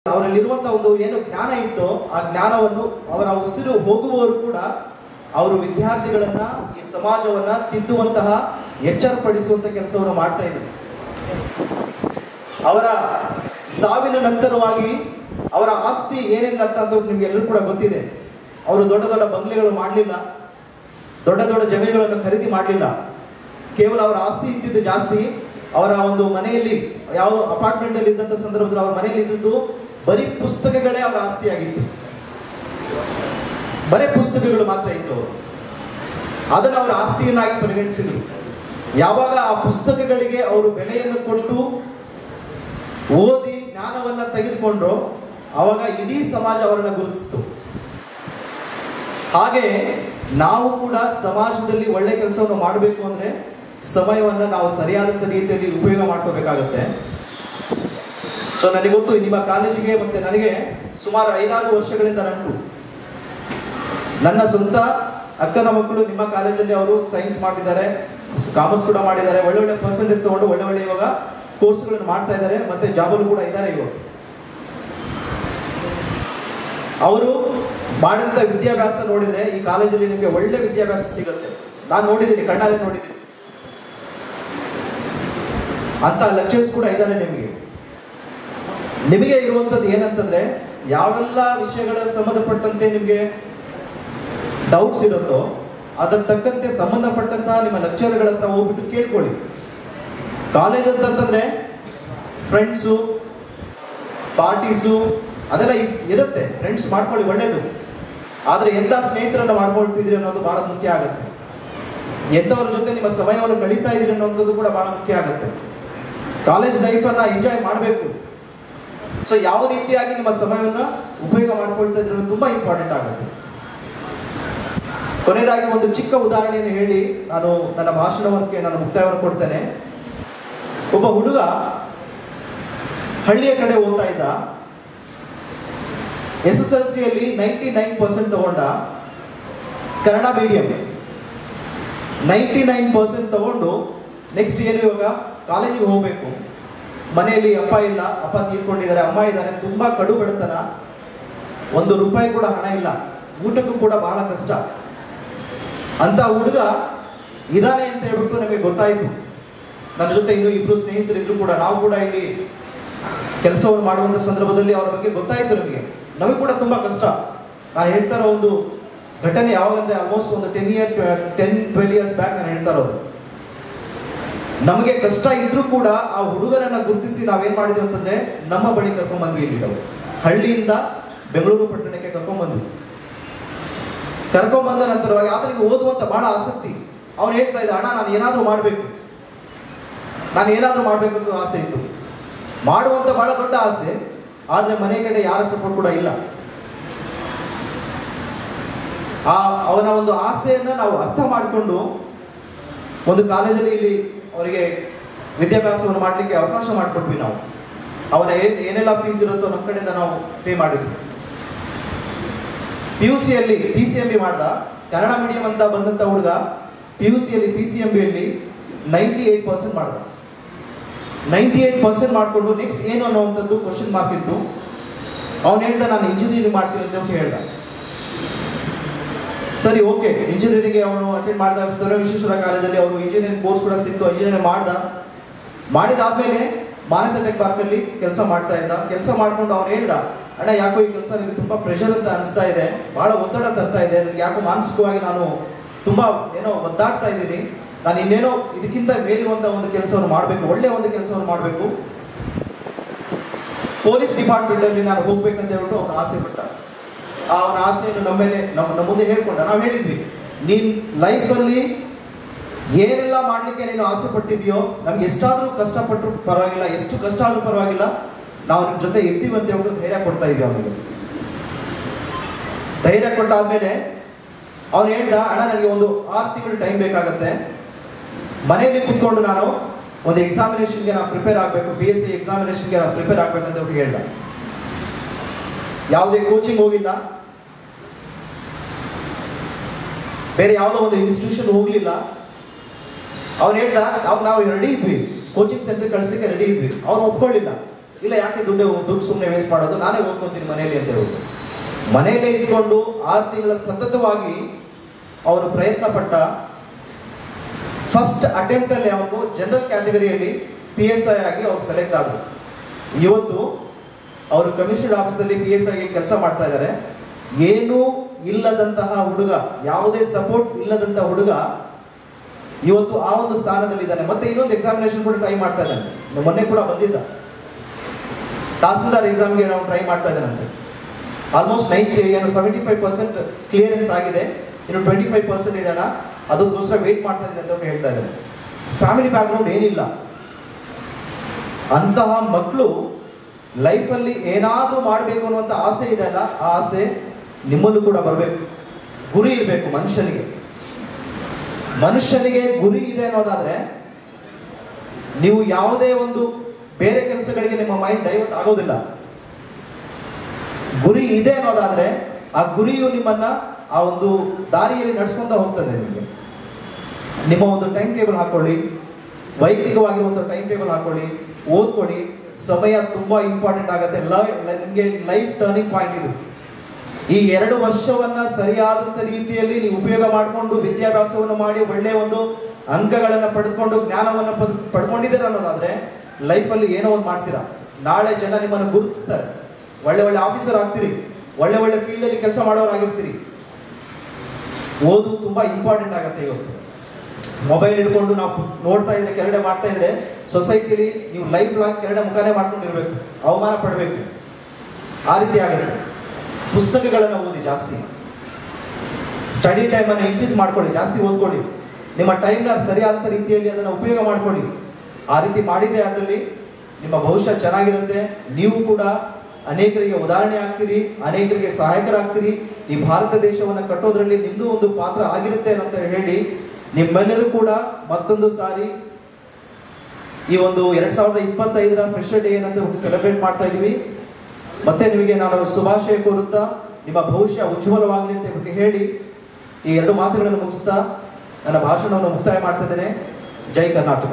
ಅವರಲ್ಲಿರುವಂತಹ ಒಂದು ಏನು ಜ್ಞಾನ ಇತ್ತೋ ಆ ಜ್ಞಾನವನ್ನು ಅವರ ಉಸಿರು ಹೋಗುವವರು ಕೂಡ ಅವರು ವಿದ್ಯಾರ್ಥಿಗಳನ್ನ ಈ ಸಮಾಜವನ್ನ ತಿದ್ದುವಂತಹ ಎಚ್ಚರಪಡಿಸುವಂತ ಕೆಲಸವನ್ನು ಮಾಡ್ತಾ ಇದ್ರು. ಅವರ ಸಾವಿನ ನಂತರವಾಗಿ ಅವರ ಆಸ್ತಿ ಏನಿಲ್ಲ ಅಂತ ನಿಮ್ಗೆ ಎಲ್ಲರೂ ಕೂಡ ಗೊತ್ತಿದೆ. ಅವರು ದೊಡ್ಡ ದೊಡ್ಡ ಬಂಗ್ಲೆಗಳು ಮಾಡಲಿಲ್ಲ, ದೊಡ್ಡ ದೊಡ್ಡ ಜಮೀನುಗಳನ್ನು ಖರೀದಿ ಮಾಡಲಿಲ್ಲ. ಕೇವಲ ಅವರ ಆಸ್ತಿ ಇದ್ದಿದ್ದು ಜಾಸ್ತಿ. ಅವರ ಒಂದು ಮನೆಯಲ್ಲಿ ಯಾವ ಅಪಾರ್ಟ್ಮೆಂಟ್ ಅಲ್ಲಿ ಇದ್ದಂತ ಸಂದರ್ಭದಲ್ಲಿ ಅವರ ಮನೆಯಲ್ಲಿ ಇದ್ದದ್ದು ಬರೀ ಪುಸ್ತಕಗಳೇ ಅವರ ಆಸ್ತಿಯಾಗಿತ್ತು. ಬರೀ ಪುಸ್ತಕಗಳು ಮಾತ್ರ ಇತ್ತು. ಅದನ್ನು ಅವರ ಆಸ್ತಿಯನ್ನಾಗಿ ಪರಿಗಣಿಸಿದ್ರು. ಯಾವಾಗ ಆ ಪುಸ್ತಕಗಳಿಗೆ ಅವರು ಬೆಲೆಯನ್ನು ಕೊಟ್ಟು ಓದಿ ಜ್ಞಾನವನ್ನ ತೆಗೆದುಕೊಂಡ್ರು, ಆವಾಗ ಇಡೀ ಸಮಾಜ ಅವರನ್ನ ಗುರುತಿಸಿತು. ಹಾಗೆ ನಾವು ಕೂಡ ಸಮಾಜದಲ್ಲಿ ಒಳ್ಳೆ ಕೆಲಸವನ್ನು ಮಾಡಬೇಕು ಅಂದ್ರೆ ಸಮಯವನ್ನ ನಾವು ಸರಿಯಾದಂತ ರೀತಿಯಲ್ಲಿ ಉಪಯೋಗ ಮಾಡ್ಕೋಬೇಕಾಗುತ್ತೆ. ಸೊ ನನಗೆ ಗೊತ್ತು, ನಿಮ್ಮ ಕಾಲೇಜಿಗೆ ಮತ್ತೆ ನನಗೆ ಸುಮಾರು 5-6 ವರ್ಷಗಳಿಂದ ನಂಟು. ನನ್ನ ಸ್ವಂತ ಅಕ್ಕನ ಮಕ್ಕಳು ನಿಮ್ಮ ಕಾಲೇಜಲ್ಲಿ ಅವರು ಸೈನ್ಸ್ ಮಾಡಿದ್ದಾರೆ, ಕಾಮರ್ಸ್ ಕೂಡ ಮಾಡಿದ್ದಾರೆ, ಒಳ್ಳೊಳ್ಳೆ ಪರ್ಸೆಂಟೇಜ್ ತಗೊಂಡು ಒಳ್ಳೆ ಇವಾಗ ಕೋರ್ಸ್ಗಳನ್ನು ಮಾಡ್ತಾ ಇದ್ದಾರೆ, ಮತ್ತೆ ಜಾಬಲ್ಲಿ ಕೂಡ ಇದ್ದಾರೆ. ಇವತ್ತು ಅವರು ಮಾಡಿದಂತ ವಿದ್ಯಾಭ್ಯಾಸ ನೋಡಿದ್ರೆ ಈ ಕಾಲೇಜಲ್ಲಿ ನಿಮಗೆ ಒಳ್ಳೆ ವಿದ್ಯಾಭ್ಯಾಸ ಸಿಗುತ್ತೆ. ನಾನು ನೋಡಿದ್ದೀನಿ, ಕಣ್ಣಾರೆ ನೋಡಿದ್ದೀನಿ. ಅಂತ ಲೆಕ್ಚರ್ಸ್ ಕೂಡ ಇದ್ದಾರೆ. ನಿಮಗೆ ಇರುವಂತದ್ದು ಏನಂತಂದ್ರೆ, ಯಾವೆಲ್ಲ ವಿಷಯಗಳ ಸಂಬಂಧಪಟ್ಟಂತೆ ನಿಮಗೆ ಡೌಟ್ಸ್ ಇರುತ್ತೋ ಅದರ ತಕ್ಕಂತೆ ಸಂಬಂಧಪಟ್ಟಂತಹ ನಿಮ್ಮ ಲೆಕ್ಚರ್ಗಳ ಹತ್ರ ಹೋಗ್ಬಿಟ್ಟು ಕೇಳ್ಕೊಳ್ಳಿ. ಕಾಲೇಜ್ ಅಂತಂದ್ರೆ ಫ್ರೆಂಡ್ಸು, ಪಾರ್ಟೀಸು ಅದೆಲ್ಲ ಇರುತ್ತೆ. ಫ್ರೆಂಡ್ಸ್ ಮಾಡ್ಕೊಳ್ಳಿ, ಒಳ್ಳೇದು. ಆದ್ರೆ ಎಂತ ಸ್ನೇಹಿತರನ್ನ ಮಾಡ್ಕೊಳ್ತಿದ್ರಿ ಅನ್ನೋದು ಬಹಳ ಮುಖ್ಯ ಆಗುತ್ತೆ. ಎಂತವ್ರ ಜೊತೆ ನಿಮ್ಮ ಸಮಯವನ್ನು ಕಳೀತಾ ಇದ್ರಿ ಅನ್ನೋದು ಕೂಡ ಬಹಳ ಮುಖ್ಯ ಆಗುತ್ತೆ. ಕಾಲೇಜ್ ಲೈಫ್ ಅನ್ನ ಎಂಜಾಯ್ ಮಾಡಬೇಕು. ಸೊ ಯಾವ ರೀತಿಯಾಗಿ ನಿಮ್ಮ ಸಮಯವನ್ನ ಉಪಯೋಗ ಮಾಡ್ಕೊಳ್ತಾ ಇದ್ರೆ ತುಂಬಾ ಇಂಪಾರ್ಟೆಂಟ್ ಆಗುತ್ತೆ. ಕೊನೆಯದಾಗಿ ಒಂದು ಚಿಕ್ಕ ಉದಾಹರಣೆಯನ್ನು ಹೇಳಿ ನಾನು ನನ್ನ ಭಾಷಣಕ್ಕೆ ನಾನು ಮುಕ್ತಾಯವನ್ನು ಕೊಡ್ತೇನೆ. ಒಬ್ಬ ಹುಡುಗ ಹಳ್ಳಿಯ ಕಡೆ ಓದ್ತಾ ಇದ್ದ. SSLCಯಲ್ಲಿ 99% ತಗೊಂಡ. ಕನ್ನಡ ಮೀಡಿಯಂ 99% ತಗೊಂಡು ನೆಕ್ಸ್ಟ್ ಏನು, ಇವಾಗ ಕಾಲೇಜಿಗೆ ಹೋಗ್ಬೇಕು. ಮನೆಯಲ್ಲಿ ಅಪ್ಪ ಇಲ್ಲ, ಅಪ್ಪ ತೀರ್ಕೊಂಡಿದ್ದಾರೆ, ಅಮ್ಮ ಇದ್ದಾರೆ, ತುಂಬಾ ಕಡು ಬಡತನ, ₹1 ಕೂಡ ಹಣ ಇಲ್ಲ, ಊಟಕ್ಕೂ ಕೂಡ ಬಹಳ ಕಷ್ಟ. ಅಂತ ಹುಡುಗ ಇದಾನೆ ಅಂತ ಹೇಳ್ಬಿಟ್ಟು ನಮಗೆ ಗೊತ್ತಾಯ್ತು. ನನ್ನ ಜೊತೆ ಇನ್ನು 2 ಸ್ನೇಹಿತರಿದ್ರು ಕೂಡ. ನಾವು ಕೂಡ ಇಲ್ಲಿ ಕೆಲಸವನ್ನು ಮಾಡುವಂತ ಸಂದರ್ಭದಲ್ಲಿ ಅವರ ಬಗ್ಗೆ ಗೊತ್ತಾಯ್ತು ನಮಗೆ ಕೂಡ ತುಂಬಾ ಕಷ್ಟ. ನಾನು ಹೇಳ್ತಾ ಇರೋ ಒಂದು ಘಟನೆ ಯಾವಾಗಂದ್ರೆ ಆಲ್ಮೋಸ್ಟ್ ಒಂದು 10-12 ಇಯರ್ಸ್ ಬ್ಯಾಕ್ ನಾನು ಹೇಳ್ತಾ ಇರೋದು. ನಮಗೆ ಕಷ್ಟ ಇದ್ರೂ ಕೂಡ ಆ ಹುಡುಗರನ್ನ ಗುರುತಿಸಿ ನಾವೇನ್ ಮಾಡಿದ್ವಿ ಅಂತಂದ್ರೆ ನಮ್ಮ ಬಳಿ ಕರ್ಕೊಂಡ್ ಬಂದ್ವಿ. ಇಲ್ಲಿ ಹಳ್ಳಿಯಿಂದ ಬೆಂಗಳೂರು ಪಟ್ಟಣಕ್ಕೆ ಕರ್ಕೊಂಡ್ ಬಂದ ನಂತರವಾಗಿ ಆತನಿಗೆ ಓದುವಂತ ಬಹಳ ಆಸಕ್ತಿ. ಅವ್ನು ಹೇಳ್ತಾ ಇದ್ದ, ಅಣ್ಣ ನಾನು ಏನಾದ್ರೂ ಮಾಡ್ಬೇಕು ಅಂತ ಆಸೆ ಇತ್ತು. ಮಾಡುವಂತ ಬಹಳ ದೊಡ್ಡ ಆಸೆ. ಆದ್ರೆ ಮನೆ ಕಡೆ ಯಾರ ಸಪೋರ್ಟ್ ಕೂಡ ಇಲ್ಲ. ಅವನ ಒಂದು ಆಸೆಯನ್ನ ನಾವು ಅರ್ಥ ಮಾಡಿಕೊಂಡು ಒಂದು ಕಾಲೇಜಲ್ಲಿ ಇಲ್ಲಿ ಅವರಿಗೆ ವಿದ್ಯಾಭ್ಯಾಸವನ್ನು ಮಾಡ್ಲಿಕ್ಕೆ ಅವಕಾಶ ಮಾಡಿಕೊಟ್ವಿ. ನಾವು ಅವನ ಏನೆಲ್ಲ ಫೀಸ್ ಇರುತ್ತೋ ನಮ್ಮ ಕಡೆಯಿಂದ ನಾವು ಪೇ ಮಾಡಿದ್ವಿ. PUCಯಲ್ಲಿ PCMB ಮಾಡ್ದ. ಕನ್ನಡ ಮೀಡಿಯಂ ಅಂತ ಬಂದಂತ ಹುಡುಗ PUCಯಲ್ಲಿ PCMBಯಲ್ಲಿ 98% ಮಾಡ್ದ. 98% ಮಾಡ್ಕೊಂಡು ನೆಕ್ಸ್ಟ್ ಏನು ಅನ್ನೋವಂಥದ್ದು ಕ್ವಶನ್ ಮಾರ್ಕ್ ಇತ್ತು. ಅವನು ಹೇಳ್ದ, ನಾನು ಇಂಜಿನಿಯರಿಂಗ್ ಮಾಡ್ತೀನಿ ಅಂತ ಹೇಳ್ದ. ಸರಿ, ಓಕೆ. ಇಂಜಿನಿಯರಿಂಗ್ ಅವನು ಅಟೆಂಡ್ ಮಾಡ್ದ. ಸರ್ ವಿಶ್ವೇಶ್ವರ ಕಾಲೇಜಲ್ಲಿ ಅವರು ಇಂಜಿನಿಯರಿಂಗ್ ಕೋರ್ಸ್ ಕೂಡ ಸಿಕ್ತು. ಇಂಜಿನಿಯರಿಂಗ್ ಮಾಡಿದಾದ್ಮೇಲೆ ಮಾನ್ಯತಾ ಟೆಕ್ ಪಾರ್ಕ್ ಅಲ್ಲಿ ಕೆಲಸ ಮಾಡ್ತಾ ಇದ್ದ. ಕೆಲಸ ಮಾಡ್ಕೊಂಡು ಅವ್ನು ಹೇಳ್ದ, ಅಣ್ಣ ಯಾಕೋ ಈ ಕೆಲಸ ನನಗೆ ತುಂಬಾ ಪ್ರೆಷರ್ ಅಂತ ಅನಿಸ್ತಾ ಇದೆ, ಬಹಳ ಒತ್ತಡ ತರ್ತಾ ಇದೆ, ನನಗೆ ಯಾಕೋ ಮಾನಸಿಕವಾಗಿ ನಾನು ತುಂಬಾ ಏನೋ ಒದ್ದಾಡ್ತಾ ಇದ್ದೀನಿ, ನಾನು ಇನ್ನೇನೋ ಇದಕ್ಕಿಂತ ಮೇಲಿರುವಂತ ಒಂದು ಕೆಲಸವನ್ನು ಮಾಡಬೇಕು, ಒಳ್ಳೆ ಒಂದು ಕೆಲಸವನ್ನು ಮಾಡಬೇಕು, ಪೊಲೀಸ್ ಡಿಪಾರ್ಟ್ಮೆಂಟ್ ಅಲ್ಲಿ ನಾನು ಹೋಗ್ಬೇಕಂತ ಹೇಳ್ಬಿಟ್ಟು ಅವನ ಆಸೆ ಪಟ್ಟ. ಅವನ ಆಸೆಯನ್ನು ನಮ್ಮ ಮುಂದೆ ಹೇಳ್ಕೊಂಡ. ನಾವು ಹೇಳಿದ್ವಿ, ನೀನ್ ಲೈಫಲ್ಲಿ ಏನೆಲ್ಲ ಮಾಡ್ಲಿಕ್ಕೆ ನೀನು ಆಸೆ ಪಟ್ಟಿದ್ಯೋ, ನಮ್ಗೆ ಎಷ್ಟಾದ್ರೂ ಕಷ್ಟಪಟ್ಟರು ಪರವಾಗಿಲ್ಲ, ಎಷ್ಟು ಕಷ್ಟ ಆದ್ರೂ ಪರವಾಗಿಲ್ಲ, ನಾವು ನಿಮ್ ಜೊತೆ ಇರ್ತೀವಿ ಅಂತ ಹೇಳ್ಬಿಟ್ಟು ಧೈರ್ಯ ಕೊಡ್ತಾ ಇದ್ವಿ ಅವನಿಗೆ. ಧೈರ್ಯ ಕೊಟ್ಟಾದ್ಮೇಲೆ ಅವ್ನು ಹೇಳ್ದ, ಅಣ್ಣ ನನಗೆ ಒಂದು 6 ತಿಂಗಳು ಟೈಮ್ ಬೇಕಾಗತ್ತೆ, ಮನೆಯಲ್ಲಿ ಕೂತ್ಕೊಂಡು ನಾನು ಒಂದು ಎಕ್ಸಾಮಿನೇಷನ್ಗೆ ನಾನು ಪ್ರಿಪೇರ್ ಆಗಬೇಕು, BSc ಎಕ್ಸಾಮಿನೇಷನ್ಗೆ ನಾನು ಪ್ರಿಪೇರ್ ಆಗ್ಬೇಕಂತ ಹೇಳ್ದ. ಯಾವುದೇ ಕೋಚಿಂಗ್ ಹೋಗಿಲ್ಲ, ಬೇರೆ ಯಾವುದೋ ಒಂದು ಇನ್ಸ್ಟಿಟ್ಯೂಷನ್ ಹೋಗ್ಲಿಲ್ಲ. ಅವ್ನು ಹೇಳ್ದ, ನಾವು ರೆಡಿ ಇದ್ವಿ, ಕೋಚಿಂಗ್ ಸೆಂಟರ್ ಕಳಿಸ್ಲಿಕ್ಕೆ ರೆಡಿ ಇದ್ವಿ. ಅವ್ರು ಒಪ್ಕೊಳ್ಳಿಲ್ಲ. ಇಲ್ಲ ಯಾಕೆ ದುಡ್ಡು ಸುಮ್ಮನೆ ವೇಸ್ಟ್ ಮಾಡೋದು, ನಾನೇ ಓದ್ಕೊತೀನಿ ಮನೆಯಲ್ಲಿ ಅಂತ ಹೇಳೋದು. ಮನೆಯಲ್ಲೇ ಇದ್ಕೊಂಡು 6 ತಿಂಗಳ ಸತತವಾಗಿ ಅವರು ಪ್ರಯತ್ನ ಪಟ್ಟ. ಫಸ್ಟ್ ಅಟೆಂಪ್ಟ್ ಅಲ್ಲಿ ಅವನು ಜನರಲ್ ಕ್ಯಾಟಗರಿಯಲ್ಲಿ PSI ಆಗಿ ಅವ್ರು ಸೆಲೆಕ್ಟ್ ಆದರು. ಇವತ್ತು ಅವರು ಕಮಿಷನ್ ಆಫೀಸಲ್ಲಿ PSI ಗೆ ಕೆಲಸ ಮಾಡ್ತಾ ಇದ್ದಾರೆ. ಏನೂ ಇಲ್ಲದಂತಹ ಹುಡುಗ, ಯಾವುದೇ ಸಪೋರ್ಟ್ ಇಲ್ಲದಂತಹ ಹುಡುಗ ಇವತ್ತು ಆ ಒಂದು ಸ್ಥಾನದಲ್ಲಿದ್ದಾನೆ. ಮತ್ತೆ ಇನ್ನೊಂದು ಎಕ್ಸಾಮಿನೇಷನ್ ಕೂಡ ಟ್ರೈ ಮಾಡ್ತಾ ಇದ್ದಾನೆ. ಮೊನ್ನೆ ಕೂಡ ಬಂದಿದ್ದ, ತಹಸೀಲ್ದಾರ್ ಎಕ್ಸಾಮ್ಗೆ ನಾವು ಟ್ರೈ ಮಾಡ್ತಾ ಇದ್ದಾನಂತೆ. ಆಲ್ಮೋಸ್ಟ್ 75% ಕ್ಲಿಯರೆನ್ಸ್ ಆಗಿದೆ, ಇನ್ನು 25% ಇದೆಣ್ಣ, ಅದಕ್ಕೋಸ್ಕರ ವೇಟ್ ಮಾಡ್ತಾ ಇದ್ದೀನಿ ಅಂತ ಹೇಳ್ತಾ ಇದ್ದಾರೆ. ಫ್ಯಾಮಿಲಿ ಬ್ಯಾಕ್ಗ್ರೌಂಡ್ ಏನಿಲ್ಲ. ಅಂತಹ ಮಕ್ಕಳು ಲೈಫಲ್ಲಿ ಏನಾದ್ರೂ ಮಾಡಬೇಕು ಅನ್ನುವಂಥ ಆಸೆ ಇದೆ ಅಲ್ಲ, ಆ ಆಸೆ ನಿಮ್ಮಲ್ಲೂ ಕೂಡ ಬರಬೇಕು. ಗುರಿ ಇರಬೇಕು ಮನುಷ್ಯನಿಗೆ ಗುರಿ ಇದೆ ಅನ್ನೋದಾದ್ರೆ ನೀವು ಯಾವುದೇ ಒಂದು ಬೇರೆ ಕೆಲಸಗಳಿಗೆ ನಿಮ್ಮ ಮೈಂಡ್ ಡೈವರ್ಟ್ ಆಗೋದಿಲ್ಲ. ಗುರಿ ಇದೆ ಅನ್ನೋದಾದ್ರೆ ಆ ಗುರಿಯು ನಿಮ್ಮನ್ನ ಆ ಒಂದು ದಾರಿಯಲ್ಲಿ ನಡೆಸ್ಕೊಂತ ಹೋಗ್ತದೆ. ನಿಮಗೆ ನಿಮ್ಮ ಒಂದು ಟೈಮ್ ಟೇಬಲ್ ಹಾಕೊಳ್ಳಿ, ವೈಯಕ್ತಿಕವಾಗಿರುವಂಥ ಟೈಮ್ ಟೇಬಲ್ ಹಾಕೊಳ್ಳಿ, ಓದ್ಕೊಳ್ಳಿ. ಸಮಯ ತುಂಬಾ ಇಂಪಾರ್ಟೆಂಟ್ ಆಗುತ್ತೆ. ನಿಮಗೆ ಲೈಫ್ ಟರ್ನಿಂಗ್ ಪಾಯಿಂಟ್ ಇದು. ಈ 2 ವರ್ಷವನ್ನ ಸರಿಯಾದಂತ ರೀತಿಯಲ್ಲಿ ನೀವು ಉಪಯೋಗ ಮಾಡಿಕೊಂಡು ವಿದ್ಯಾಭ್ಯಾಸವನ್ನು ಮಾಡಿ ಒಳ್ಳೆಯ ಒಂದು ಅಂಕಗಳನ್ನು ಪಡೆದುಕೊಂಡು ಜ್ಞಾನವನ್ನು ಪಡ್ಕೊಂಡಿದ್ದೀರ ಅನ್ನೋದಾದ್ರೆ ಲೈಫಲ್ಲಿ ಏನೋ ಒಂದು ಮಾಡ್ತೀರಾ. ನಾಳೆ ಜನ ನಿಮ್ಮನ್ನು ಗುರುತಿಸ್ತಾರೆ, ಒಳ್ಳೆ ಆಫೀಸರ್ ಆಗ್ತೀರಿ, ಒಳ್ಳೆ ಫೀಲ್ಡ್ ಅಲ್ಲಿ ಕೆಲಸ ಮಾಡೋರಾಗಿರ್ತೀರಿ. ಓದು ತುಂಬಾ ಇಂಪಾರ್ಟೆಂಟ್ ಆಗುತ್ತೆ. ಇವತ್ತು ಮೊಬೈಲ್ ಹಿಡ್ಕೊಂಡು ನಾವು ನೋಡ್ತಾ ಇದ್ರೆ, ಕೆಳಗಡೆ ಮಾಡ್ತಾ ಇದ್ರೆ ಸೊಸೈಟಿಲಿ ನೀವು ಲೈಫ್ ಲಾಂಗ್ ಕೆಳಗಡೆ ಮುಖಾನೇ ಮಾಡ್ಕೊಂಡಿರ್ಬೇಕು, ಅವಮಾನ ಪಡಬೇಕು, ಆ ರೀತಿ ಆಗುತ್ತೆ. ಪುಸ್ತಕಗಳನ್ನು ಓದಿ, ಜಾಸ್ತಿ ಸ್ಟಡಿ ಟೈಮನ್ನು ಇನ್ಕ್ರೀಸ್ ಮಾಡ್ಕೊಳ್ಳಿ, ಜಾಸ್ತಿ ಓದ್ಕೊಳ್ಳಿ. ನಿಮ್ಮ ಟೈಮ್ನ ಸರಿಯಾದ ರೀತಿಯಲ್ಲಿ ಅದನ್ನು ಉಪಯೋಗ ಮಾಡ್ಕೊಳ್ಳಿ. ಆ ರೀತಿ ಮಾಡಿದೆ ಅದರಲ್ಲಿ ನಿಮ್ಮ ಭವಿಷ್ಯ ಚೆನ್ನಾಗಿರುತ್ತೆ. ನೀವು ಕೂಡ ಅನೇಕರಿಗೆ ಉದಾಹರಣೆ ಆಗ್ತೀರಿ, ಅನೇಕರಿಗೆ ಸಹಾಯಕರಾಗ್ತೀರಿ. ಈ ಭಾರತ ದೇಶವನ್ನು ಕಟ್ಟೋದ್ರಲ್ಲಿ ನಿಮ್ದು ಒಂದು ಪಾತ್ರ ಆಗಿರುತ್ತೆ ಅಂತ ಹೇಳಿ ನಿಮ್ಮೆಲ್ಲರೂ ಕೂಡ ಮತ್ತೊಂದು ಸಾರಿ ಈ ಒಂದು 2025ರ ಫ್ರೆಶರ್ ಡೇ ಏನಂತ ಸೆಲೆಬ್ರೇಟ್ ಮಾಡ್ತಾ ಇದೀವಿ. ಮತ್ತೆ ನಿಮಗೆ ನಾನು ಶುಭಾಶಯ ಕೋರುತ್ತಾ ನಿಮ್ಮ ಭವಿಷ್ಯ ಉಜ್ವಲವಾಗಲಿ ಅಂತ ಹೇಳಿ ಈ 2 ಮಾತುಗಳನ್ನು ಮುಗಿಸ್ತಾ ನನ್ನ ಭಾಷಣವನ್ನು ಮುಕ್ತಾಯ ಮಾಡ್ತಾ ಇದ್ದೇನೆ. ಜೈ ಕರ್ನಾಟಕ.